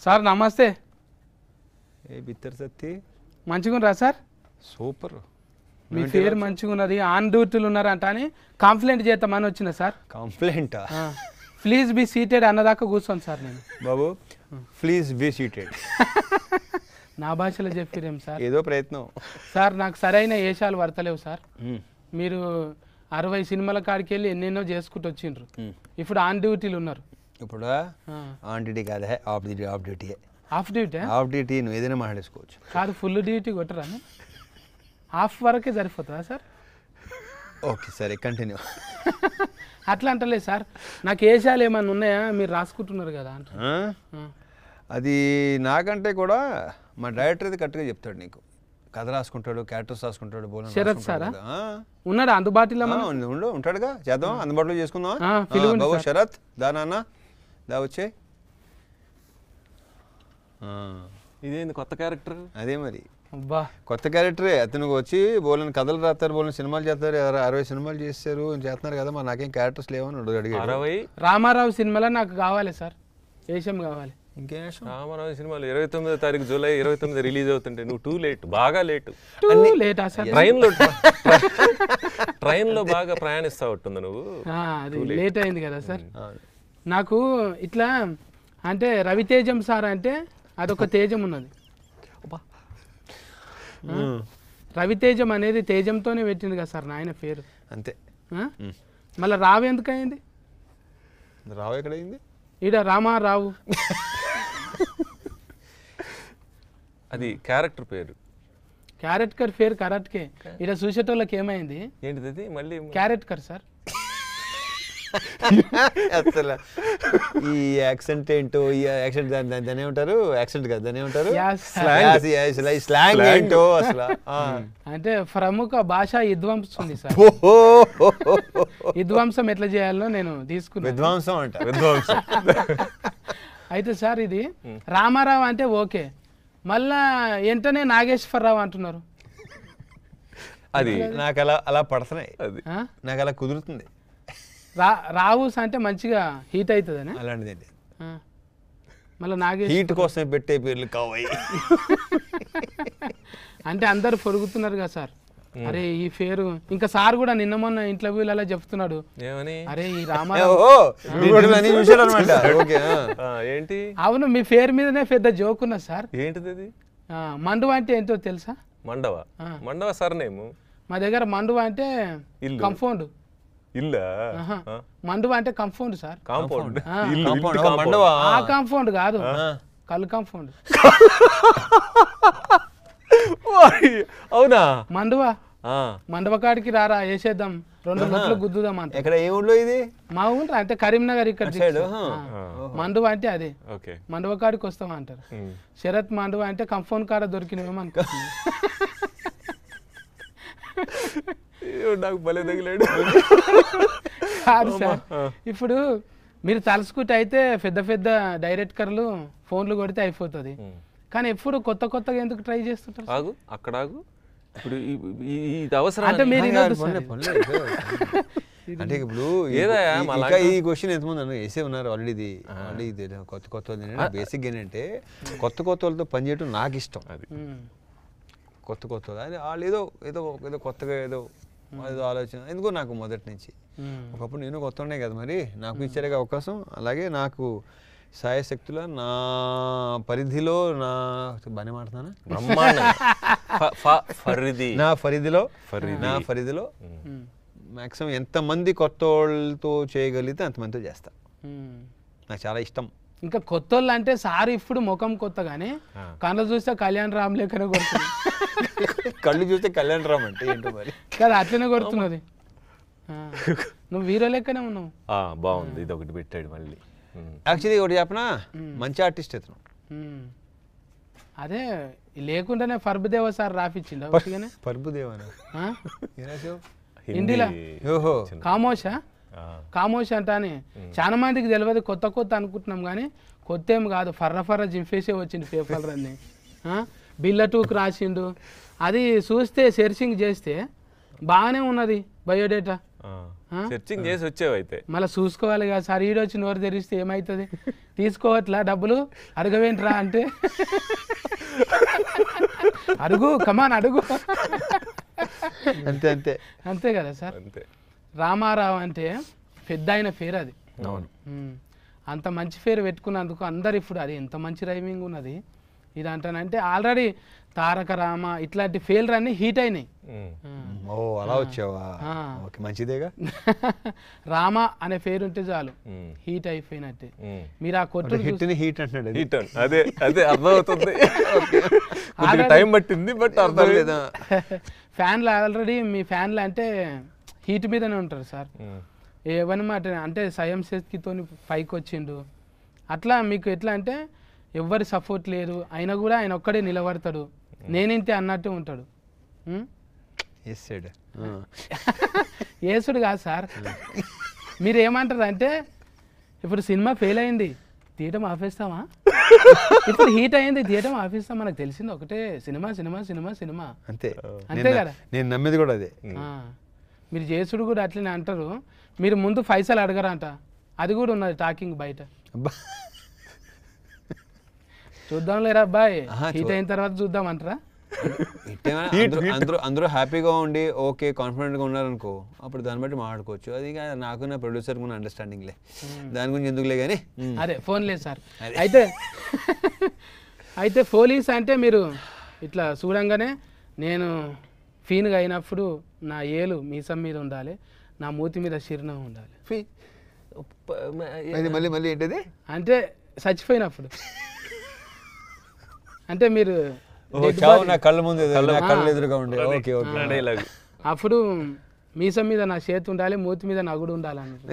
Sir నమస్తే. ఏ బిత్తర్ Satti మంచిగున్నారా sir? Super. మీ పేరు మంచిగున్నది, ఆన్ డ్యూటీలు ఉన్నారంట అని కంప్లైంట్ చేద్దామని వచ్చిన సార్. కంప్లైంటా? ప్లీజ్ బీ సీటెడ్ అన్నదాకా కూర్చోండి సార్. నేను బాబు ప్లీజ్ బీ సీటెడ్ నా భాషలో చెప్పిరేం సార్? ఏదో ప్రయత్నం సార్. నాకు సరైన ఏషాలు పడతలేవు సార్. మీరు 60 సినిమాల కాడికి వెళ్ళి ఎన్నెన్నో చేసుకుంటూ వచ్చిండ్రు. ఇప్పుడు ఆన్ డ్యూటీలు ఉన్నారు. ఇప్పుడు ఆన్ డ్యూటీ కాదే, of duty. Of duty of duty? Of duty నువ్వు ఏదైనా మాట్లాడేసుకోవచ్చు. కాదు, ఫుల్ డ్యూటీ కొట్టరా? హాఫ్ వరకే సరిపోతుందా సార్? ఓకే సరే కంటిన్యూ. అట్లా అంటలేదు సార్. నాకు ఏషాలు ఏమన్నా ఉన్నాయా? మీరు రాసుకుంటున్నారు కదా అంట. అది నాకంటే కూడా మా డైరెక్టర్ అది కరెక్ట్గా చెప్తాడు. నీకు కథ రాసుకుంటాడు, క్యారెక్టర్స్ రాసుకుంటాడు. శరత్ సారా ఉన్నాడు అందుబాటులో? ఉంటాడుగా, చేద్దాం, అందుబాటులో చేసుకుందాం. బాబు శరత్ దా నాన్న దా వచ్చే. ఇదేంది కొత్త క్యారెక్టర్? అదే మరి అబ్బా కొత్త క్యారెక్టరే. అతను వచ్చి బోలని కథలు రాస్తారు, బోలని సినిమాలు చేస్తారు. 60 సినిమాలు చేస్తారు చేస్తున్నారు కదా, మరి నాకేం క్యారెక్టర్స్ లేవని అడిగాడు. రామారావు సినిమాలో నాకు కావాలి సార్, వేషం కావాలి. ఇంకేం రామారావు సినిమాలు 29వ తారీఖు జూలై 29 రిలీజ్ అవుతుంటే నువ్వు టూ లేట్, బాగా లేటు. ట్రైన్లో బాగా ప్రయాణిస్తా ఉంటుంది నువ్వు. అది లేట్ అయింది కదా సార్. నాకు ఇట్లా అంటే రవితేజం సార్ అంటే అదొక తేజం ఉన్నది. రవితేజం అనేది తేజంతోనే పెట్టింది కదా సార్ నాయన పేరు. అంతే. మళ్ళీ రావు ఎందుకు అయింది? రావు ఎక్కడైంది? ఈడ రామారావు. అది క్యారెక్టర్ పేరు. క్యారెక్టర్ పేరు కరెక్ట్కే. ఈడ చూసేటోళ్ళకి ఏమైంది? ఏంటిది మళ్ళీ? Character sir. అసలు ఈ యాక్సెంట్ ఏంటో, ఈ యాక్సెంట్ దాన్ని ఏమంటారు? యాక్సెంట్ కదా, దాన్ని ఏమంటారు? స్లాంగ్ ఏంటో అసలు. అంటే ప్రముఖ భాషా విధ్వంసం సార్. విధ్వంసం ఎట్లా చేయాలో నేను తీసుకున్నాను. విధ్వంసం అంట, విధ్వంసం. అయితే సార్ ఇది రామారావు అంటే ఓకే, మళ్ళా వెంటనే నాగేశ్వరరావు అంటున్నారు. అది నాకు అలా పడుతున్నాయి, నాకు అలా కుదురుతుంది. రావు అంటే మంచిగా హీట్ అవుతుందని అలాంటిదండి. మళ్ళీ నాగేశ్వర హీట్ కోసం పెట్టే పేర్లు కావాలి. అంటే అందరు పొరుగుతున్నారు కదా సార్. అరే ఈ పేరు ఇంకా సార్ కూడా నిన్న మొన్న ఇంటర్వ్యూలు అలా చెప్తున్నాడు. అరే ఈ రామారావు ఏంటి? అవును, మీ పేరు మీదనే పెద్ద జోక్ ఉన్నది సార్. ఏంటిది? మండువా అంటే ఏంటో తెలుసా? మండవా? మండవా సర్నేమ్. మా దగ్గర మండువా అంటే కంపౌండ్. ఇల్లా? మండువా అంటే కంపౌండ్ సార్. కాంపౌండ్. ఆ కాంపౌండ్ కాదు, కళ్ళు కాంపౌండ్. అవునా? మండువా. మండవ కాడికి రారా, వేసేద్దాం, 2 లొట్లు గుద్దుదాం అంటే. ఎక్కడ ఏ ఊళ్ళో ఇది? మా ఊళ్ళో అంటే కరీంనగర్ ఇక్కడ. మండువ అంటే అదే, మండవ కాడికి వస్తాం అంటారు. శరత్ మండువ అంటే కంఫౌండ్ కాడ దొరికినవేమో అనుకుంటున్నా. నాకు భలే తగిలాడు. కాదు సార్, ఇప్పుడు మీరు తలుసుకుంటే అయితే పెద్ద పెద్ద డైరెక్టర్లు ఫోన్లు కొడితే అయిపోతుంది, కానీ ఎప్పుడు కొత్త కొత్తగా ఎందుకు ట్రై చేస్తుంటారు? ఆగు అక్కడ ఆగు. ఇప్పుడు ఇది అవసరం అంటే మీరు అంటే ఇప్పుడు ఇంకా ఈ క్వశ్చన్ ఎంతమంది అన్న వేసే ఉన్నారు ఆల్రెడీ. కొత్త కొత్త బేసిక్ ఏంటంటే కొత్త కొత్త వాళ్ళతో పనిచేయడం నాకు ఇష్టం. అది కొత్త కొత్త అది వాళ్ళు ఏదో ఏదో ఏదో కొత్తగా ఏదో ఆలోచన ఎందుకో నాకు మొదటి నుంచి. ఒకప్పుడు నేను కొత్త ఉన్నాయి కదా, మరి నాకు ఇచ్చారు అవకాశం. అలాగే నాకు సాయశక్తుల నా పరిధిలో బాగానే మాట్లాడుతున్నా, నా పరిధిలో మ్యాక్సిమం ఎంతమంది కొత్త వాళ్ళతో చేయగలిగితే అంతమందితో చేస్తా. నాకు చాలా ఇష్టం. ఇంకా కొత్త వాళ్ళు అంటే సార్ ఇప్పుడు ముఖం కొత్తగానే, కళ్ళు చూస్తే కళ్యాణ్ రామ్ లెక్కనే కొడుతుంది. కళ్ళు చూస్తే కళ్యాణ్ రామ్ అంటే ఏంటో మరి కదా, అట్లనే కొడుతున్నది. నువ్వు హీరో లెక్కనే ఉన్నావు. బాగుంది, ఇది ఒకటి పెట్టాడు మళ్ళీ. యాక్చువల్లీ ఒకటి చెప్పనా, మంచి ఆర్టిస్ట్ ఇతను. అదే లేకుండానే పర్బుదేవ సార్ రాపిచ్చిండు. పర్బుదేవనా? హిందీలో కామోష్ అంట అని చాలా మందికి తెలియదు. కొత్త కొత్త అనుకుంటున్నాం కానీ కొత్త ఏం కాదు, ఫర్ర జింఫేసే వచ్చింది పేపర్లు అన్నీ. బిల్ల 2కి రాసిండు. అది చూస్తే సెర్చింగ్ చేస్తే బాగానే ఉన్నది బయోడేటా. సెర్చింగ్ చేసి వచ్చావు అయితే. మళ్ళీ చూసుకోవాలి కదా సార్, ఈడొచ్చి నోరు తెరిస్తే ఏమవుతుంది, తీసుకోవట్లా డబ్బులు అడగవేంట్రా అంటే అడుగు కమాన్ అడుగు. అంతే అంతే అంతే కదా సార్. అంతే. రామారావు అంటే పెద్ద ఆయన పేరు అది. అంత మంచి పేరు పెట్టుకున్నందుకు అందరు ఇప్పుడు అది ఎంత మంచి రైమింగ్ ఉన్నది ఇది అంటానంటే, ఆల్రెడీ తారక రామ ఇట్లాంటి ఫెయిల్ర్ అన్ని హీట్ అయినాయి. ఓ అలా వచ్చావా, ఓకే మంచిదేగా. రామ అనే పేరు ఉంటే చాలు హీట్ అయిపోయినట్టే. మీరు ఆ కొట్టు హిట్ ని హీట్ అంటున్నాడు. హీట్ అదే అదే అర్థమవుతుంది. టైం పట్టింది బట్ అర్థం లేదా. ఫ్యాన్లు ఆల్రెడీ మీ ఫ్యాన్లు అంటే హీట్ మీదనే ఉంటారు సార్. ఏవన్నమాట అంటే సయం శక్తితో పైకి వచ్చిండు. అట్లా మీకు ఎట్లా అంటే ఎవ్వరి సపోర్ట్ లేదు అయినా కూడా ఆయన ఒక్కడే నిలబడతాడు, నేనింతే అన్నట్టు ఉంటాడు. ఏసుడు కాదు సార్. మీరు ఏమంటారు అంటే ఇప్పుడు సినిమా ఫెయిల్ అయింది తీయటం ఆపేస్తామా, ఇప్పుడు హీట్ అయింది తీయటం ఆపేస్తాం, మనకు తెలిసింది ఒకటే సినిమా సినిమా సినిమా సినిమా అంతే. అంతే కదా. నేను నమ్మేది కూడా అదే. మీరు చేసుడు కూడా అట్లనే అంటారు. మీరు ముందు పైసలు అడగరంట, అది కూడా ఉన్నది టాకింగ్ బయట. చూద్దాం లేరా అబ్బాయి, హీట్ అయిన తర్వాత చూద్దాం అంటారా. అందరూ హ్యాపీగా ఉండి ఓకే కాన్ఫిడెంట్గా ఉన్నారనుకో, అప్పుడు దాన్ని బట్టి మాట్లాడుకోవచ్చు. అది నాకు నా ప్రొడ్యూసర్ కూడా అండర్స్టాండింగ్లే, దాని గురించి ఎందుకులే కానీ. అదే ఫోన్ లేదు సార్. అయితే పోలీస్ అంటే మీరు ఇట్లా చూడంగానే నేను ఫీన్గా అయినప్పుడు నా ఏలు మీసం మీద ఉండాలి, నా మూతి మీద చిరునవ్వు ఉండాలి. మళ్ళీ మళ్ళీ ఏంటిది అంటే చచ్చిపోయినప్పుడు అంటే మీరు నా కళ్ళ ముందు కళ్ళు ఎదురుగా ఉండే ఓకే ఓకే అప్పుడు మీసం మీద నా చేతి ఉండాలి, మూతి మీద నగుడు ఉండాలి అన్నట్టు.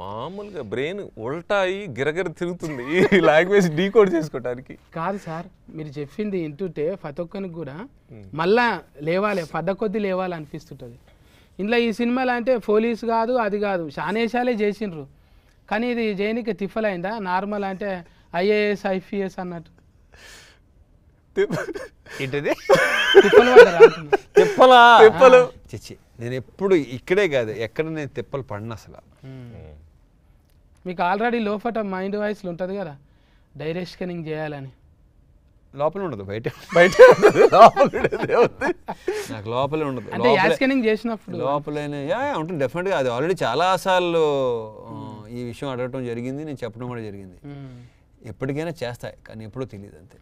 మామూలుగా బ్రెయిన్ ఉల్టాయి గిరగిర తిరుగుతుంది ఈ లాంగ్వేజ్ డీకోడ్ చేసుకోవడానికి. కాదు సార్, మీరు చెప్పింది వింటుంటే ప్రతి ఒక్కరికి కూడా మళ్ళా లేవాలి, పడ్డ కొద్దీ లేవాలి అనిపిస్తుంటుంది. ఇంట్లో ఈ సినిమాలు అంటే పోలీసు కాదు అది కాదు శానేషాలే చేసిండ్రు, కానీ ఇది చేయనికి తిఫలైందా? నార్మల్ అంటే ఐఏఎస్ ఐపీఎస్ అన్నట్టు ఏంటది తిప్పలు. చిచ్చి నేను ఎప్పుడు ఇక్కడే కాదు ఎక్కడ నేను తిప్పలు పడిన అసలు. మీకు ఆల్రెడీ లోపట మైండ్ వాయిస్లు ఉంటుంది కదా డైరెక్ట్ స్కానింగ్ చేయాలని. లోపల ఉండదు, బయట నాకు లోపలే ఉండదు. అంటే యాడ్ స్కానింగ్ చేసినప్పుడు లోపలనే ఉంటుంది డెఫినెట్గా. అది ఆల్రెడీ చాలా సార్లు ఈ విషయం అడగటం జరిగింది, నేను చెప్పడం కూడా జరిగింది. ఎప్పటికైనా చేస్తాయి కానీ ఎప్పుడూ తెలియదు అంతే.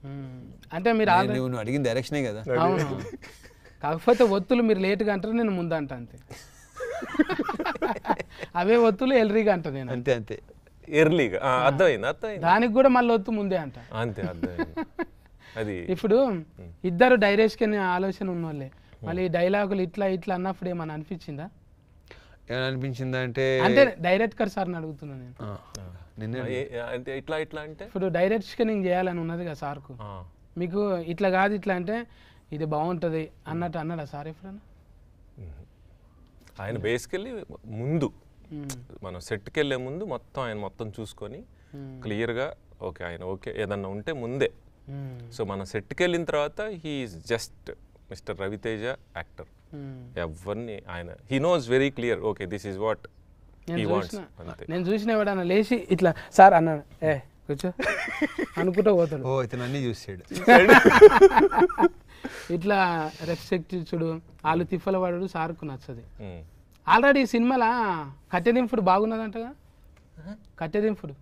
అంటే మీరు నువ్వు అడిగిన డైరెక్షనే కదా. అవును, కాకపోతే ఒత్తులు మీరు లేట్గా అంటారు, నేను ముందంట అంతే. అవే ఒత్తులు ఎర్లీగా అంట నేను అంతే అంతే ఎర్లీగా. అర్థమైంది. దానికి కూడా మళ్ళీ ఒత్తు ముందే అంట అంతే అర్థమైంది. అది ఇప్పుడు ఇద్దరు డైరెక్ట్ అనే ఆలోచన ఉన్నోళ్ళే, మళ్ళీ డైలాగులు ఇట్లా ఇట్లా అన్నప్పుడు ఏమన్నా అనిపించిందా? ఏమని అనిపించిందా అంటే డైరెక్టర్ సార్ని అడుగుతున్నాను నేను. అంటే ఇట్లా ఇట్లా అంటే ఇప్పుడు డైరెక్ట్ స్కానింగ్ చేయాలని ఉన్నది కదా సార్కు, మీకు ఇట్లా కాదు ఇట్లా అంటే ఇది బాగుంటుంది అన్నట్టు అన్నాడా సార్ ఎప్పుడన్నా? ఆయన బేసికల్లీ ముందు మనం సెట్కి వెళ్ళే ముందు మొత్తం ఆయన మొత్తం చూసుకొని క్లియర్గా ఓకే ఆయన ఓకే ఏదన్నా ఉంటే ముందే. సో మనం సెట్కి వెళ్ళిన తర్వాత he's just mister Ravi Teja actor. ఎవరిని ఆయన he knows very clear okay this is what he wants. నేను చూసిన ఎవడన్నా లేచి ఇట్లా సార్ అన్నాడు ఏ కూర్చో అనుకుంటూ పోతాడు. ఓ ఇతను అన్నీ చూసాడు. ఇట్లా రెస్పెక్ట్ చూడు వాళ్ళు తిప్పల వాడు సార్కు నచ్చది. ఆల్రెడీ ఈ సినిమాలో కట్టెదింపుడు బాగున్నదంటగా. కట్టెదింపుడు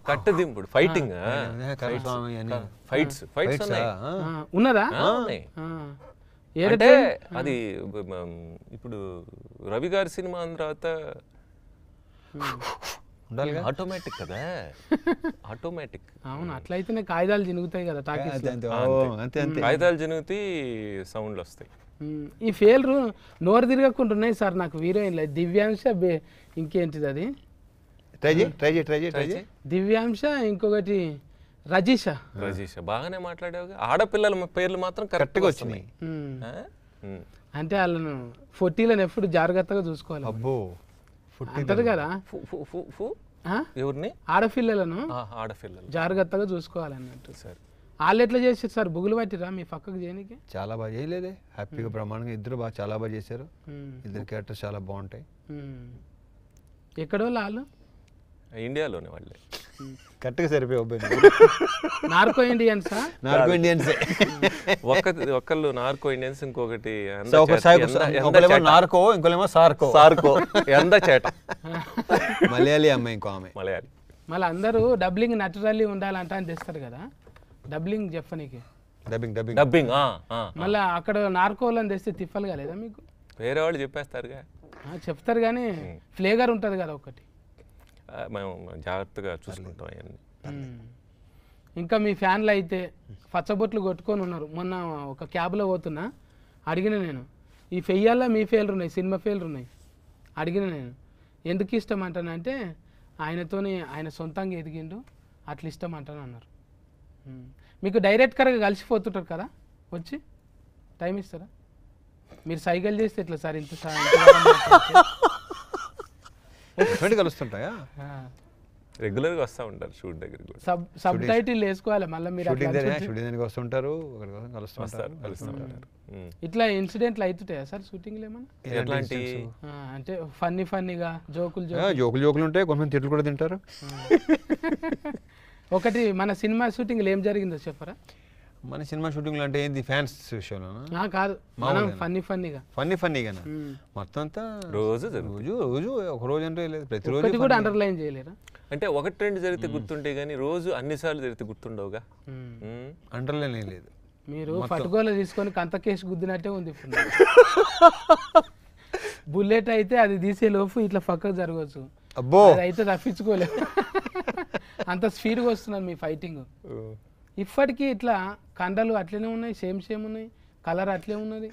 కట్టెదింపుడు ఫైటింగ్ ఫైట్స్ ఉన్నదా? అంటే అది ఇప్పుడు రవి గారి సినిమా అన్న తర్వాత ఆటోమేటిక్ కదా, ఆటోమేటిక్. అవును, అట్లయితేనే కాగితాలు జినుగుతాయి కదా టాకీస్. కాగితాలు జినుగుతాయి, సౌండ్లు వస్తాయి. ఈ ఫెయిల్రు నోరు తిరగకుండా ఉన్నాయి సార్ నాకు. హీరోయిన్లు దివ్యాంశ ఇంకేంటిది అది దివ్యాంశ, ఇంకొకటి రజీష బాగానే మాట్లాడావు. ఆడపిల్లల పేర్లు మాత్రం కరెక్ట్గా వచ్చినాయి. అంటే వాళ్ళను 40లను ఎప్పుడు జాగ్రత్తగా చూసుకోవాలి అంటారు కదా. ఎవరిని? ఆడపిల్లలను ఆడపిల్లలు జాగ్రత్తగా చూసుకోవాలి అన్నట్టు. సరే వాళ్ళు ఎట్లా చేసారు సార్? బుగులు పట్టిరా మీ పక్కకు చేయనికి? చాలా బాగా చేయలేదే, హ్యాపీగా బ్రహ్మాండంగా ఇద్దరు బాగా చాలా బాగా చేశారు. ఇద్దరు క్యారెక్టర్స్ చాలా బాగుంటాయి. ఎక్కడో వాళ్ళు ఇండియాలోనే వాళ్ళే. కరెక్ట్గా సరిపోయి అబ్బాయి. నార్కో ఇండియన్సా? నార్కో ఇండియన్సే. ఒకళ్ళు నార్కో ఇండియన్స్, ఇంకొకటి నార్కో, ఇంకోలేమో సార్కో. సార్కో ఎంద చేట. మలయాళీ అమ్మాయి, ఇంకో ఆమె మలయాళీ. మళ్ళీ అందరూ డబ్లింగ్ నటురల్లీ ఉండాలంట అని తెస్తారు కదా, డబ్లింగ్ చెప్పనీకి. డబ్బింగ్ మళ్ళీ అక్కడ నార్కోలని తెస్తే తిప్పలు కాలేదా మీకు? వేరే వాళ్ళు చెప్పేస్తారుగా. చెప్తారు కానీ ఫ్లేవర్ ఉంటుంది కదా ఒకటి. మేము జాగ్రత్తగా చూసుకుంటాం అవన్నీ. ఇంకా మీ ఫ్యాన్లు అయితే పచ్చబొట్లు కొట్టుకొని ఉన్నారు. మొన్న ఒక క్యాబ్లో పోతున్నా, అడిగిన నేను, ఈ ఫెయ్యాల్లో మీ ఫెయిల్లు ఉన్నాయి, సినిమా ఫెయిల్లు ఉన్నాయి. అడిగిన నేను ఎందుకు ఇష్టం అంటానంటే, ఆయన సొంతంగా ఎదిగిండు అట్లా ఇష్టం అంటాను అన్నారు. మీకు డైరెక్ట్గా కలిసిపోతుంటారు కదా, వచ్చి టైం ఇస్తారా? మీరు సైకిల్ చేస్తే ఎట్లా సార్ ఇంత కలుస్తుంటాయా? రెగ్యులర్గా వస్తూ ఉంటారు షూట్ దగ్గరికి. సబ్ టైటిల్ వేసుకోవాలి మళ్ళీ మీరు. షూటింగ్ వస్తుంటారు, ఇట్లా ఇన్సిడెంట్లు అవుతుంటాయా సార్ షూటింగ్లో ఏమన్నా? ఎట్లాంటి అంటే ఫన్నీగా జోకులు ఉంటాయి, కొంతమంది తిట్లు కూడా తింటారు. ఒకటి మన సినిమా షూటింగ్లో ఏం జరిగిందో చెప్పరా? మన సినిమా షూటింగ్లో అంటే ఏంది, ఫ్యాన్స్ విషయంలోనా? కాదు, మనం ఫన్నీగా మొత్తం అంతా రోజు ఒక రోజు అంటే లేదు, ప్రతిరోజు కూడా అండర్లైన్ చేయలేరా? అంటే ఒకటి రెండు జరిగితే గుర్తుంటే కానీ రోజు అన్నిసార్లు జరిగితే గుర్తుండవుగా. అండర్లైన్ ఏం లేదు. మీరు పట్టుకోలు తీసుకొని కంత కేసు గుద్దినట్టే ఉంది ఇప్పుడు. బుల్లెట్ అయితే అది తీసే లోపు ఇట్లా పక్కకు జరగవచ్చు, అబ్బో అయితే తప్పించుకోలేదు. అంత స్పీడ్గా వస్తున్నారు మీ ఫైటింగ్. ఇప్పటికీ ఇట్లా కండలు అట్లనే ఉన్నాయి, సేమ్ ఉన్నాయి, కలర్ అట్లే ఉన్నది.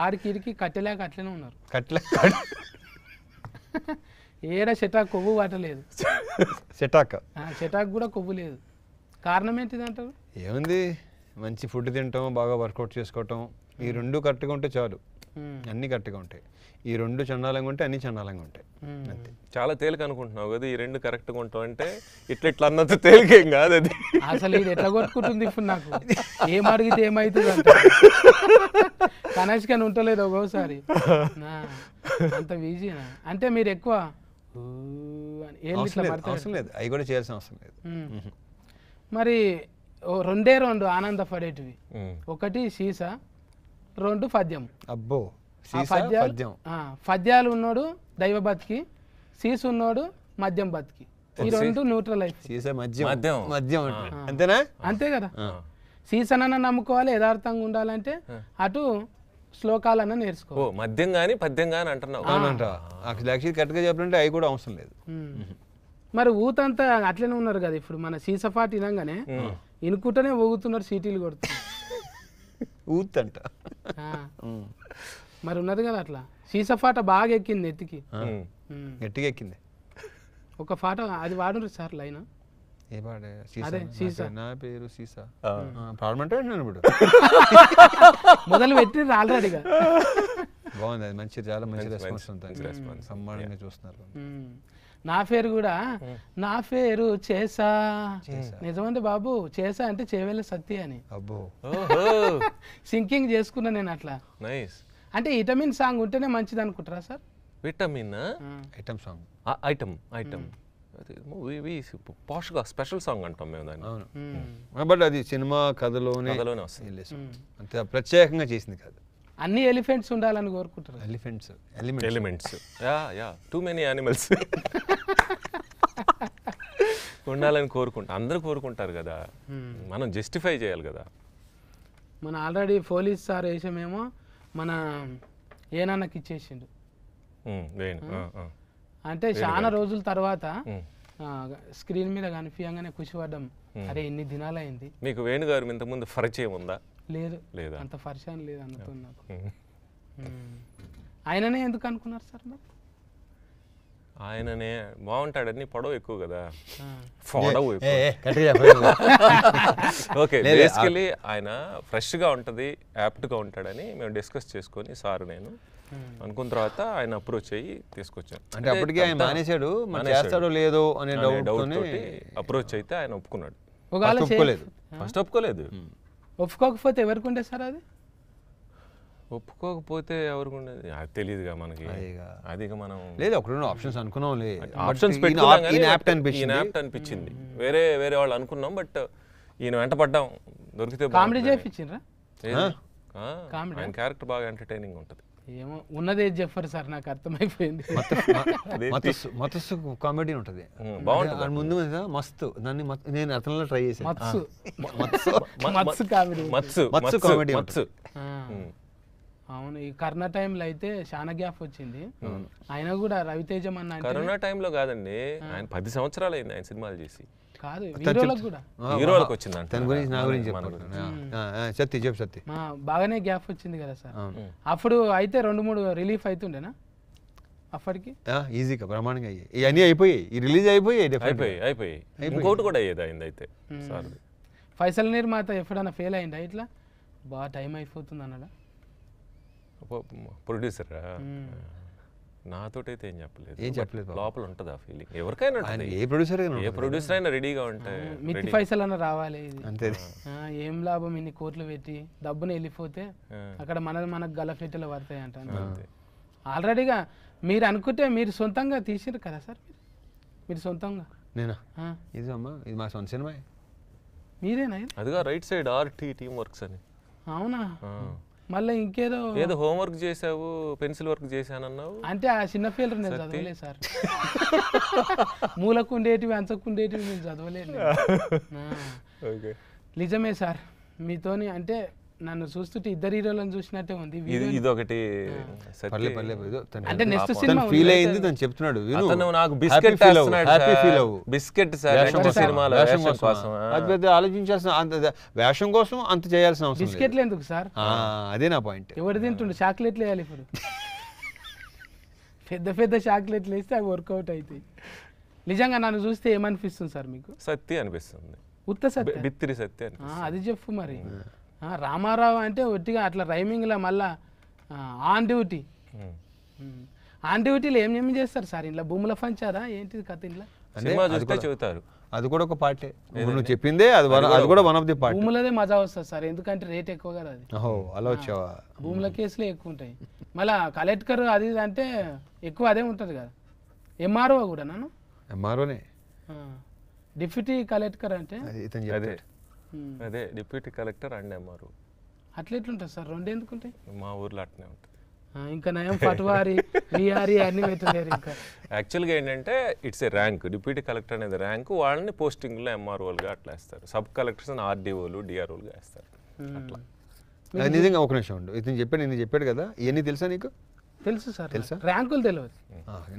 ఆడికి కట్టెలేక అట్లనే ఉన్నారు. ఏడ చెటాక్ కొవ్వు పట్టలేదు. చెటాక్ కూడా కొవ్వు లేదు. కారణం ఏంటిది అంటారు? ఏముంది, మంచి ఫుడ్ తింటాం, బాగా వర్కౌట్ చేసుకోవటం, ఈ రెండు కరెక్ట్గా ఉంటే చాలు, అన్నీ కరెక్ట్గా ఉంటాయి. ఈ రెండు చండాలంగా ఉంటే అన్ని చండాలంగా ఉంటాయి. అంతే. చాలా తేలిక అనుకుంటున్నావు కదా ఈ రెండు కరెక్ట్గా ఉంటావు అంటే. ఇట్లా అన్నంత తేలికేం కాదు అది. అసలు ఇది ఎట్లా కొట్టుకుంటుంది ఇప్పుడు నాకు, ఏం అడిగితే ఏమవుతుంది అంట. కనెక్షన్ ఉంటలేదు ఒక్కోసారి. అంత ఈజీనా అంటే? మీరు ఎక్కువ అవసరం లేదు, అవి కూడా చేయాల్సిన అవసరం లేదు. మరి రెండు ఆనందపడేటివి, ఒకటి సీసా, రెండు పద్యం. అబ్బో, పద్యాలు ఉన్నాడు దైవ బతికి, సీసు ఉన్నాడు మద్యం బతికి. ఈ రెండు న్యూట్రల్ లైఫ్. అంతేనా? అంతే కదా. సీసనన్నా నమ్ముకోవాలి, యథార్థంగా ఉండాలంటే అటు శ్లోకాలన్నా నేర్చుకో. మద్యం గానీ పద్యం గానీ అంటున్నావు. కరెక్ట్గా చెప్పాలంటే అవి కూడా అవసరం లేదు. మరి ఊతంతా అట్లనే ఉన్నారు కదా ఇప్పుడు. మన సీసపాటి వినంగానే ఇనుకుంటూనే ఊగుతున్నారు, సీటీలు కొడుతున్నారు. ఊతంట మరి ఉన్నది కదా అట్లా. సీసపాట బాగా ఎక్కింది ఎత్తికి, గట్టిగా ఎక్కింది. ఒక పాట అది వాడు సార్ లైన్. ఏ పాట? అదే సీసా. నా పేరు సీసా. పాడమంటే ఇప్పుడు మొదలు పెట్టి ఆల్రెడీగా బాగుంది, అది మంచి, చాలా మంచి రెస్పాన్స్ ఉంటుంది, సమ్మానంగా చూస్తున్నారు. నా పేరు కూడా, నా పేరు చేసా. నిజమంటే బాబు, చేసా అంటే చేవేళ్ళ సత్తి అని. అబ్బో, సింకింగ్ చేసుకున్నా నేను అట్లా. అంటే విటమిన్ సాంగ్ ఉంటేనే మంచిది అనుకుంటారా sir? Vitamin item song, item పాష్గా స్పెషల్ సాంగ్ అంటాం మేము దాన్ని. అవును, బట్ అది సినిమా కథలోనే అంతే ప్రత్యేకంగా చేసింది కాదు. అన్ని ఎలిఫెంట్స్ ఉండాలని కోరుకుంటారు. ఎలిమెంట్స్ టూ మెనీ యానిమల్స్ ఉండాలని అందరూ కోరుకుంటారు కదా, మనం జస్టిఫై చేయాలి కదా. మన ఆల్రెడీ పోలీస్ సార్ వేసామేమో మన ఏనాన్నకి ఇచ్చేసిండు. అంటే చాలా రోజుల తర్వాత స్క్రీన్ మీద కనిపించగానే ఖుషిపడ్డాం. అరే ఎన్ని దినాలైంది. మీకు వేణుగారు ఇంతకుముందు పరిచయం ఉందా? లేదు, అంత పరిచయం లేదు అన్నతో నాకు. ఆయననే ఎందుకు అనుకున్నారు సార్ మరి? ఆయననే బాగుంటాడని, పొడవు ఎక్కువ కదా. ఓకే, బేసికలీ ఆయన ఫ్రెష్గా ఉంటుంది, యాప్ట్గా ఉంటాడని మేము డిస్కస్ చేసుకొని సార్ నేను అనుకున్న తర్వాత ఆయన అప్రోచ్ అయ్యి తీసుకొచ్చాను. అంటే అప్పటికే ఆయన మానేశాడు, చేస్తాడో లేదో అనే డౌట్ తోటి అప్రోచ్ అయితే ఆయన ఒప్పుకున్నాడు. ఒకవేళ ఫస్ట్ ఒప్పుకోలేదు. ఒప్పుకోకపోతే ఎవరికి ఉండే సార్ అది? ఒప్పుకోకపోతే ఎవరికి ఉండేది అది తెలియదుగా మనకి. అదిగా మనం లేదు ఒక రెండు ఆప్షన్స్ అనుకున్నాం, ఆప్షన్స్ అనిపించింది. వేరే వేరే వాళ్ళు అనుకున్నాం, బట్ ఈయన వెంట పడ్డాం. దొరికితే కామెడీ చేయించిండ్రా? ఆయన క్యారెక్టర్ బాగా ఎంటర్టైనింగ్ ఉంటుంది. ఏమో ఉన్నదే చెప్పరు సార్, నాకు అర్థమైపోయింది. మస్తు కామెడీ ఉంటుంది, బాగుంటుంది. ముందు మస్తు దాన్ని నేను అతనిలో ట్రై చేశాను. మత్సు కామెడీ, మత్సు కామెడీ. అవును, ఈ కరోనా టైంలో అయితే చాలా గ్యాప్ వచ్చింది. ఆయన కూడా రవితేజం అన్న కరోనా టైంలో కాదండి, ఆయన 10 సంవత్సరాలు అయింది ఆయన సినిమాలు చేసి. కాదు హీరోలకు కూడా, హీరోలకు వచ్చింది దాని గురించి నా గురించి చెప్పు సత్తి. బాగానే గ్యాప్ వచ్చింది కదా సార్. అప్పుడు అయితే 2-3 రిలీఫ్ అవుతుండేనా అప్పటికి? ఈజీగా బ్రహ్మాండంగా అయ్యాయి, ఇవన్నీ అయిపోయాయి, ఈ రిలీజ్ అయిపోయి ఇంకోటి కూడా అయ్యేది అయింది. అయితే సార్ ఫైసల్ నిర్మాత ఎప్పుడన్నా ఫెయిల్ అయిందా ఇట్లా బాగా టైం అయిపోతుంది అన్నాడా ప్రొడ్యూసరా? నాతోటైతే ఏం చెప్పలేదు. లోపల ఉంటుంది ఆ ఫీలింగ్ ఎవరికైనా. ఏ ప్రొడ్యూసర్ అయినా రెడీగా ఉంటాయి. మిత్తి పైసలు అన్న రావాలి, ఏం లాభం ఇన్ని కోట్లు పెట్టి డబ్బుని వెళ్ళిపోతే అక్కడ మనకు గలఫెట్టెలు పడతాయి అంట. ఆల్రెడీగా మీరు అనుకుంటే మీరు సొంతంగా తీసిరు కదా సార్, మీరు సొంతంగా? నేనా? ఇది అమ్మా, ఇది మా సొంత సినిమా. మీరేనా? అదిగా right side RT team works అని. అవునా? మళ్ళీ ఇంకేదో ఏదో హోంవర్క్ చేసావు, పెన్సిల్ వర్క్ చేశానన్నావు. అంటే ఆ చిన్న ఫీల్డ్ నేను చదవలేదు సార్. మూలకుండేటివి అంచకుండేటివి నేను చదవలేదు. నిజమే సార్, మీతోని అంటే నన్ను చూస్తుంటే ఇద్దరు హీరోలను చూసినట్టే ఉంది. ఇదొకటి అంటే నెక్స్ట్ సినిమా ఫీల్ అయింది తను చెప్తున్నాడు. నాకు బిస్కెట్ బిస్కెట్ సార్ సినిమాలో పెద్ద ఆలోచించాల్సిన వేషం కోసం అంత చేయాల్సిన అవసరం. బిస్కెట్లు ఎందుకు సార్? అదే నా పాయింట్. ఎవరు తింటుండే? చాక్లెట్లు వేయాలి ఇప్పుడు, పెద్ద పెద్ద చాక్లెట్లు వేస్తే అవి వర్కౌట్ అవుతాయి. నిజంగా నన్ను చూస్తే ఏమనిపిస్తుంది సార్ మీకు? సత్తి అనిపిస్తుంది. ఉత్త సత్తి, బిత్తిరి సత్తి. అది చెప్పు మరి. రామారావు అంటే ఒట్టిగా అట్లా రైమింగ్లో మళ్ళా ఆన్ డ్యూటీ. ఆన్ డ్యూటీలో ఏం చేస్తారు సార్? ఇంట్లో భూముల పంచారా ఏంటిది కథ? ఇంట్లో చెబుతారు, అది కూడా ఒక పార్టే. నువ్వు చెప్పిందే అది కూడా వన్ ఆఫ్ ది పార్ట్. భూములదే మజా వస్తుంది సార్, ఎందుకంటే రేట్ ఎక్కువ కదా అది. అలా వచ్చావా? భూముల కేసులే ఎక్కువ ఉంటాయి. మళ్ళా కలెక్టర్ అది అంటే ఎక్కువ అదే ఉంటుంది కదా. ఎంఆర్ఓ కూడా నన్ను ఎంఆర్ఓనే, డిప్యూటీ కలెక్టర్ అంటే అదే డిప్యూటీ కలెక్టర్ అండ్ ఎంఆర్ఓ. అట్లా ఎట్లుంటుంది సార్? 2 ఎందుకుంటాయి? మా ఊర్లో అట్నే ఉంటుంది. ఇంకా నయం పట్వారి విఆర్ఈ అన్ని పెట్టలేరు. ఇంకా యాక్చువల్గా ఏంటంటే it's a rank. Deputy collector అనేది ర్యాంక్. వాళ్ళని పోస్టింగ్లో ఎంఆర్ఓలుగా అట్లా వేస్తారు. సబ్ కలెక్టర్స్ ఆర్డీఓలు డిఆర్ఓలుగా వేస్తారు. అట్లా నిజంగా ఒక నిమిషం ఉండు. ఇతను చెప్పాడు కదా, ఇవన్నీ తెలుసా నీకు? తెలుసు సార్. తెలుసా? ర్యాంకులు తెలియదు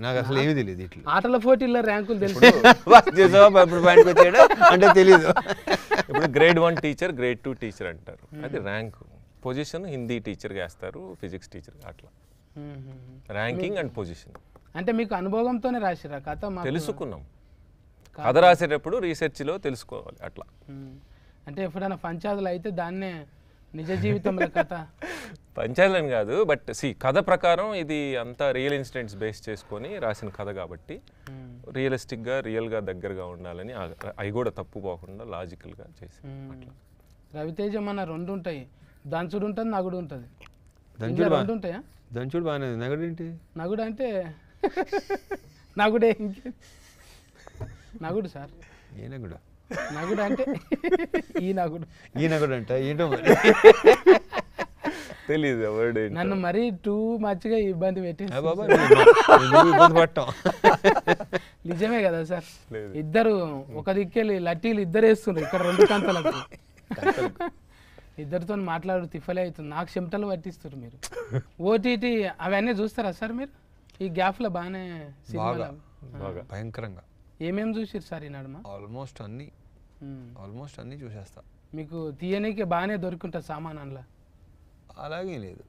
నాకు, అసలు ఏమీ తెలియదు. ఇట్లా ఆటల పోటీల్లో ర్యాంకులు తెలుసు అంటే తెలియదు. ఇప్పుడు గ్రేడ్ 1 టీచర్, గ్రేడ్ 2 టీచర్ అంటారు, అది ర్యాంక్. పొజిషన్ హిందీ టీచర్గా వేస్తారు, ఫిజిక్స్ టీచర్గా, అట్లా ర్యాంకింగ్ అండ్ పొజిషన్. అంటే మీకు అనుభవంతోనే రాసిరా కథ? తెలుసుకున్నాం, కథ రాసేటప్పుడు రీసెర్చ్లో తెలుసుకోవాలి అట్లా. అంటే ఎప్పుడైనా పంచాయతీలు అయితే దాన్నే నిజ జీవితంలో కథ పంచాయతీలని కాదు, బట్ కథ ప్రకారం ఇది అంతా రియల్ ఇన్సిడెంట్స్ బేస్ చేసుకొని రాసిన కథ కాబట్టి రియలిస్టిక్గా, రియల్గా దగ్గరగా ఉండాలని, అవి కూడా తప్పు పోకుండా లాజికల్గా చేసి. రవితేజం అన్న 2 ఉంటాయి, దంచుడు ఉంటుంది, నగుడు ఉంటుంది. 2 ఉంటాయా? దంచుడు బాగానే, నగుడు ఏంటి? నగుడు అంటే నగుడే, నగుడు సార్. ఏ నగుడు? నగుడు అంటే ఈ నగుడు అంటే ఏంటో తెలీదు. నన్ను మరీ టూ మచ్గా ఇబ్బంది పెట్టి నిజమే కదా సార్? ఇద్దరు ఒక దిక్కెళ్ళి లట్టీలు ఇద్దరు వేస్తున్నారు, ఇక్కడ 2 కంతలకు ఇద్దరితో మాట్లాడు తిఫలే అవుతుంది. నాకు చెమటలు పట్టిస్తారు మీరు. ఓటీటీ అవన్నీ చూస్తారా సార్ మీరు? ఈ గ్యాప్లో బాగానే సినిమాలు భయంకరంగా ఏమేమి చూసారు సార్ ఈ నడుమ? ఆల్మోస్ట్ అన్నీ చూసేస్తా. మీకు తీయనీకి బాగానే దొరుకుంటుంది సామాన్ అందులో? అలాగే లేదు,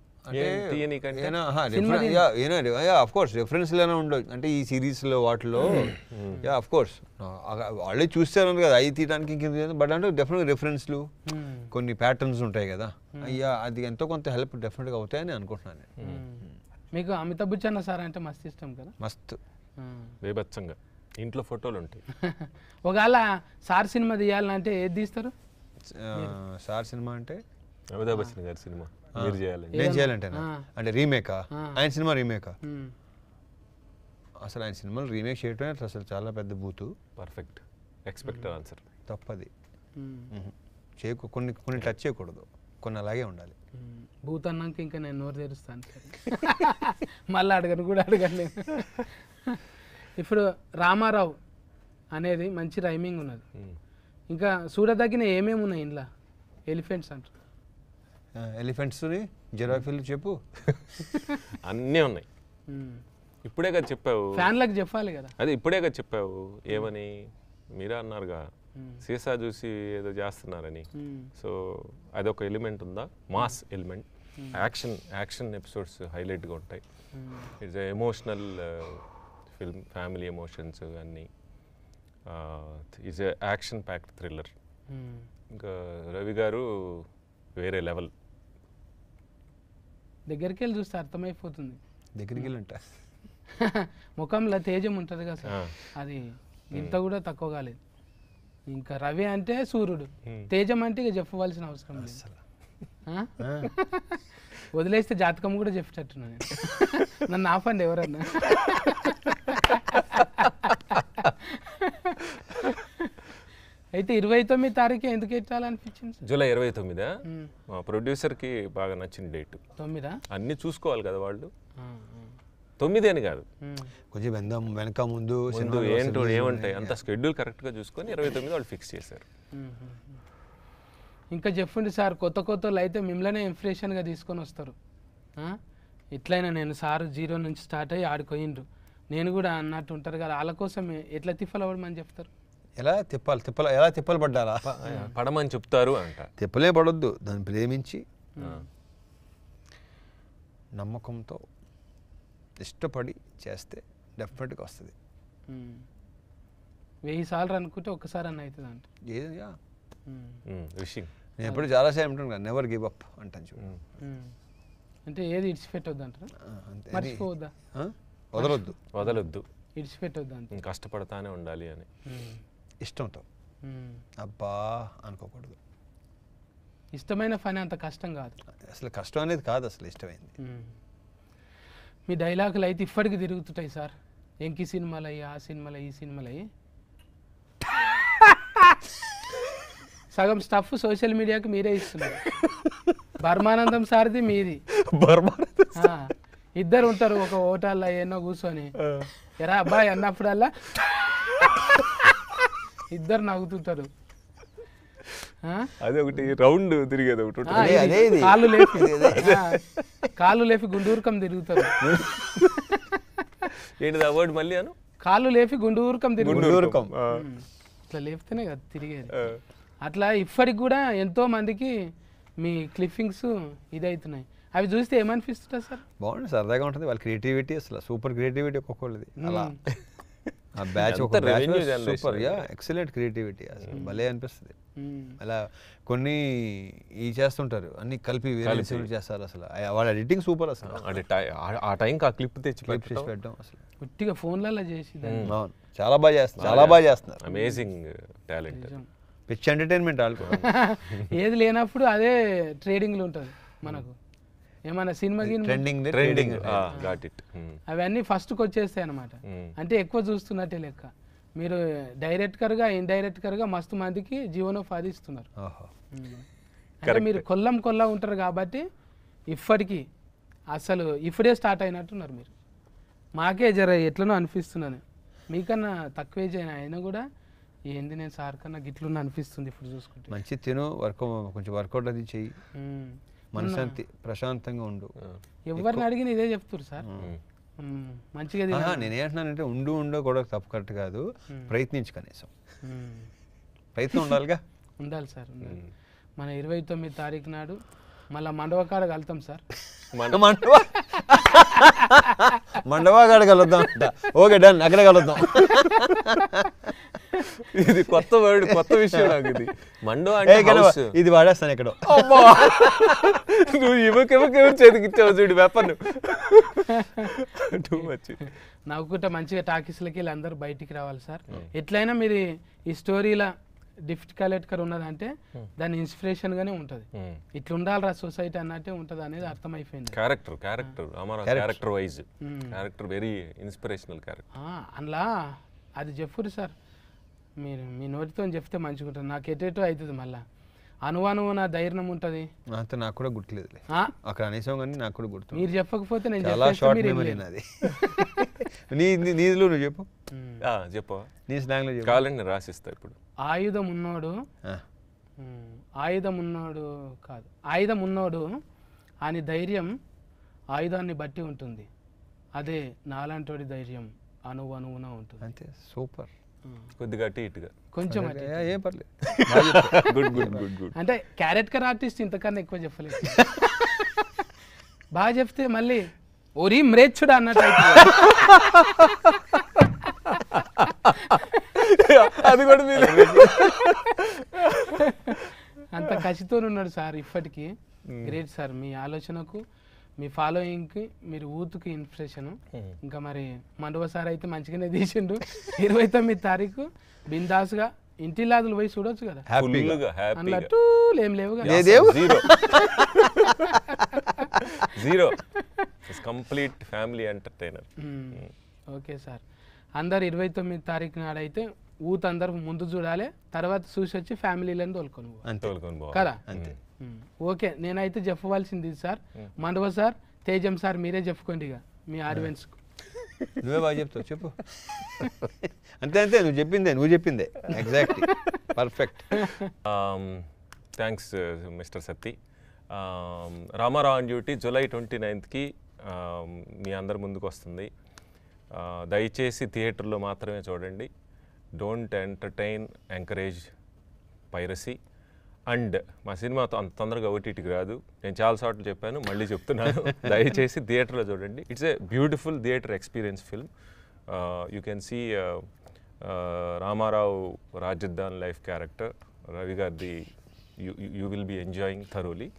ఆఫ్ కోర్స్ రిఫరెన్స్లోనే ఉండవు. అంటే ఈ సిరీస్లో వాటిలో ఆఫ్ కోర్స్ వాళ్ళే చూస్తారు కదా అవి తీయడానికి ఇంకేం. బట్ అంటే డెఫినెట్గా రిఫరెన్స్లు కొన్ని ప్యాటర్న్స్ ఉంటాయి కదా, అయ్యా అది ఎంతో కొంత హెల్ప్ డెఫినెట్గా అవుతాయని అనుకుంటున్నాను నేను. మీకు అమితాబ్ బచ్చన్ సార్ అంటే మస్తు ఇష్టం కదా? మస్తు బేబచ్చంగా ఇంట్లో ఫోటోలు ఉంటాయి. ఒకవేళ సార్ సినిమా తీయాలంటే ఏది తీస్తారు? సార్ సినిమా అంటే అమితాబ్ బచ్చన్ గారి సినిమా మీరు చేయాలండి. నేను చేయాలంటేనా? అంటే రీమేకా? ఆయన సినిమా రీమేకా? అసలు ఆయన సినిమాలు రీమేక్ చేయటమే అసలు చాలా పెద్ద బూతు. Perfect expected answer. తప్పది. కొన్ని కొన్ని టచ్ చేయకూడదు, కొన్ని అలాగే ఉండాలి. బూత్ అన్నాక ఇంకా నేను నోరు తెరుస్తాను మళ్ళీ అడగను కూడా అడగను. ఇప్పుడు రామారావు అనేది మంచి రైమింగ్ ఉన్నది. ఇంకా చూడదగిన ఏమేమి ఉన్నాయి ఇంట్లో? ఎలిఫెంట్స్ అంటారు. ఎలిఫెంట్స్ని జిరాఫీలు చెప్పు. అన్నీ ఉన్నాయి. ఇప్పుడే కదా చెప్పావు, ఫ్యాన్లకు చెప్పాలి కదా. అదే ఇప్పుడే కదా చెప్పావు. ఏమని మీరే అన్నారుగా, సీసా చూసి ఏదో చేస్తున్నారని. సో అదొక ఎలిమెంట్ ఉందా, మాస్ ఎలిమెంట్. యాక్షన్ ఎపిసోడ్స్ హైలైట్గా ఉంటాయి. It's emotional film, family emotions అన్నీ. Is action packed thriller. ఇంకా రవి గారు వేరే లెవెల్. దగ్గరికి వెళ్ళి చూస్తే అర్థమైపోతుంది. దగ్గరికి వెళ్ళంట ముఖంలో తేజం ఉంటుంది కదా సార్, అది ఇంత కూడా తక్కువ కాలేదు. ఇంకా రవి అంటే సూర్యుడు, తేజం అంటే ఇక చెప్పవలసిన అవసరం లేదు. వదిలేస్తే జాతకం కూడా చెప్పేటట్టున్నా నేను. నన్ను ఆపండి ఎవరన్నా. అయితే 29 తారీఖు ఎందుకు ఎట్టాలనిపించింది? జూలై 29. మా ప్రొడ్యూసర్కి బాగా నచ్చిన డేట్. 9 అన్నీ చూసుకోవాలి కదా వాళ్ళు. 9 అని కాదు, కొంచెం వెనక ముందు ఏంటో ఏముంటాయి అంత షెడ్యూల్ కరెక్ట్గా చూసుకొని 29 వాళ్ళు ఫిక్స్ చేశారు. ఇంకా చెప్పండి సార్, కొత్త వాళ్ళు అయితే మిమ్మల్నే ఇంప్రెషన్గా తీసుకొని వస్తారు. ఎట్లయినా నేను సార్ 0 నుంచి స్టార్ట్ అయ్యి ఆడుకోయిండ్రు, నేను కూడా అన్నట్టు ఉంటారు కదా, వాళ్ళ కోసం ఎట్లా తిప్పలవడమని చెప్తారు. ఎలా తిప్పలు పడ్డారా పడమని చెప్తారు అంట. తిప్పలే పడొద్దు, దాన్ని ప్రేమించి నమ్మకంతో ఇష్టపడి చేస్తే డెఫినెట్గా వస్తుంది. 1000 సార్లు అనుకుంటే ఒక్కసారి అన్న అవుతుంది అంట. నేను ఎప్పుడు చాలాసార్లు అంటాను కదా, నెవర్ గివ్ అప్ అంటాను చూడు. అంటే ఏది ఇడిచిపెట్టొద్దు అంటారా? మర్చిపోవద్దా? వదలొద్దు, ఇడిచిపెట్టొద్దు అంత, కష్టపడతానే ఉండాలి అని. ఇష్టంతో అబ్బా అనుకోకూడదు. ఇష్టమైన పని అంత కష్టం కాదు అసలు. కష్టం అనేది కాదు అసలు, ఇష్టమైంది. మీ డైలాగులు అయితే ఇప్పటికి తిరుగుతుంటాయి సార్. ఎంకి సినిమాలు అయ్యి, ఆ సినిమాలు ఈ సినిమాలు అయ్యి, సగం స్టఫ్ సోషల్ మీడియాకి మీరే ఇస్తున్నారు. బర్మానందం సార్ది మీది. ఇద్దరు ఉంటారు ఒక హోటల్లో ఎన్నో కూర్చొని, ఎరా అబ్బాయి అన్నప్పుడల్లా ఇద్దరు నవ్వుతుంటారు. అదే ఒకటి రౌండ్ తిరిగేది ఒకటి, కాళ్ళు లేపి గుండూరుకం తిరుగుతారు. ఏంటిది ఆ వర్డ్ మళ్ళీ అను? కాళ్ళు లేపి గుండూరుకం గుండూరుకం. ఇట్లా లేపితేనే కదా తిరిగేది. అట్లా ఇప్పటికి కూడా ఎంతో మందికి మీ క్లిప్పింగ్స్ ఇదవుతున్నాయి. అవి చూస్తే ఏమనిపిస్తుంటా సార్? బాగుంది, సరదాగా ఉంటుంది. వాళ్ళ క్రియేటివిటీ అసలు సూపర్ క్రియేటివిటీ ఒక్కొక్కళ్ళది. అలా ఆ బ్యాచ్ సూపర్, ఎక్సలెంట్ క్రియేటివిటీ అసలు భలే అనిపిస్తుంది. అలా కొన్ని ఈ చేస్తుంటారు, అన్ని కలిపి వేరే చేస్తారు. అసలు వాళ్ళ ఎడిటింగ్ సూపర్ అసలు. ఆ టైంకి ఆ క్లిప్ తెచ్చి పెట్టడం అసలు ఉట్టిగా ఫోన్లలో చేసి చాలా బాగా చేస్తారు, చాలా బాగా చేస్తున్నారు. అమేజింగ్ టాలెంట్, పిచ్ ఎంటర్టైన్మెంట్ వాళ్ళు. ఏది లేనప్పుడు అదే ట్రేడింగ్లో ఉంటుంది మనకు. ఏమన్నా సినిమా ట్రెండింగ్ అవన్నీ ఫస్ట్కి వచ్చేస్తాయి అనమాట. అంటే ఎక్కువ చూస్తున్నట్టే లెక్క. మీరు డైరెక్టర్గా ఇండైరెక్టర్గా మస్తు మందికి జీవనోపాధి ఇస్తున్నారు. అంటే మీరు కొల్లా ఉంటారు కాబట్టి ఇప్పటికీ అసలు ఇప్పుడే స్టార్ట్ అయినట్టున్నారు మీరు. మాకే జర ఎట్లనో అనిపిస్తున్నాను, మీకన్నా తక్కువ ఏజ్ అయినా కూడా ఏంది నేను సార్ కన్నా గిట్లున్న అనిపిస్తుంది ఇప్పుడు చూసుకుంటే. మంచి తిను, కొంచెం వర్కౌట్ అది చెయ్యి, మనశాంతి ప్రశాంతంగా ఉండు. ఎవరిని అడిగిన ఇదే చెప్తారు సార్, మంచిగా. నేనేంటున్నానంటే ఉండో కూడా తప్పు కరెక్ట్ కాదు, ప్రయత్నించు, కనీసం ప్రయత్నం ఉండాలిగా. ఉండాలి సార్, ఉండాలి. మన 29 తారీఖు నాడు మళ్ళీ మండవకాడ కలుద్దాం సార్. మండవకాడ కలుద్దాం. ఓకే డన్, అక్కడ కలుద్దాం. ఇది కొత్త వర్డ్, కొత్త విషయం నాకు. ఇది మండో అంటే ఇది వాడేస్తాను ఎక్కడో. నువ్వు ఇవ్వకెవరు చేతికిచ్చావు చూడు వెపన్. Too much. నవ్వుకుంటే మంచిగా టాకీస్లకి వీళ్ళందరూ బయటికి రావాలి సార్. ఎట్లయినా మీరు ఈ స్టోరీలా డిఫికల్ట్గా ఉన్నదంటే దాని ఇన్స్పిరేషన్గానే ఉంటుంది. ఇట్లా ఉండాలిరా సొసైటీ అన్నట్టే ఉంటుంది అనేది అర్థమైపోయింది. Character wise character very inspirational character. అందులో అది చెప్పురు సార్, మీరు మీ నోటితో చెప్తే మంచిగా ఉంటుంది. నాకు ఎటేటో అవుతుంది మళ్ళీ అనువానువు నా ధైర్యం ఉంటుంది. అంతే నాకు కూడా గుర్తులేదు అక్కడ అనేసాం కానీ నాకు కూడా గుర్తు. మీరు చెప్పకపోతే నేను చాలా షార్ట్ మెమరీ నాది. నీదిలో నువ్వు చెప్పు చెప్పు నీ స్లాంగ్లో చెప్పు. కావాలండి నేను రాసిస్తా. ఇప్పుడు ఆయుధం ఉన్నోడు అని ధైర్యం ఆయుధాన్ని బట్టి ఉంటుంది, అదే నాలాంటి ధైర్యం అనువున ఉంటుంది. అంతే సూపర్. కొద్దిగా అటు ఇటుగా కొంచెం ఏం పర్లేదు. Good good good good. అంటే క్యారెక్టర్ ఆర్టిస్ట్ ఇంతకన్నా ఎక్కువ చెప్పలేదు. బాగా చెప్తే మళ్ళీ ఓరి మ్రేచ్చుడా అన్నట్టు అది కూడా మీరు అంత కసితో ఉన్నాడు సార్ ఇప్పటికీ. గ్రేట్ సార్, మీ ఆలోచనకు మీ ఫాలోయింగ్కి మీరు ఊతుకి ఇన్స్పిరేషను. ఇంకా మరి మండవ సార్ అయితే మంచిగానే తీసిండు. 29 తారీఖు బిందాస్గా ఇంటిలాదులు పోయి చూడొచ్చు కదా. అన్నట్టు ఏం లేవు కదా. Zero complete family entertainer. Okay sir, అందరు 29 తారీఖు నాడైతే ఊత్ అందరు ముందు చూడాలి, తర్వాత చూసి వచ్చి ఫ్యామిలీలను తోలుకొని కదా. ఓకే, నేనైతే చెప్పవలసింది సార్. మండవ సార్, తేజం సార్, మీరే చెప్పుకోండి ఇక మీ ఆడియన్స్కు. నువ్వే బాగా చెప్తావు, చెప్పు. అంతే అంతే, నువ్వు చెప్పిందే exactly perfect. Thanks mister Satti. Ramarao on duty July 29కి మీ అందరి ముందుకు వస్తుంది. దయచేసి థియేటర్లో మాత్రమే చూడండి. Don't encourage piracy. అండ్ మా సినిమా అంత తొందరగా ఓటీటీకి రాదు, నేను చాలాసార్లు చెప్పాను, మళ్ళీ చెప్తున్నాను. దయచేసి థియేటర్లో చూడండి. It's a beautiful theatre experience film. You can see Ramarao రాజధాన్ లైఫ్ క్యారెక్టర్ రవి గారిది. You will be enjoying thoroughly.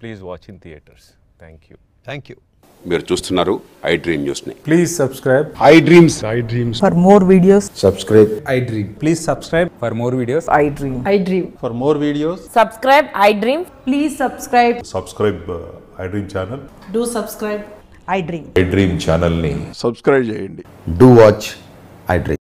Please watch in theatres. Thank you. మీరు చూస్తున్నారు ఐ డ్రీమ్ న్యూస్ ని. Please subscribe I dreams. For more videos subscribe I dream. Please subscribe for more videos. I dream for more videos subscribe I dream. Please subscribe I dream channel. Do subscribe I dream. I dream channel ని subscribe చేయండి. Do watch I dream.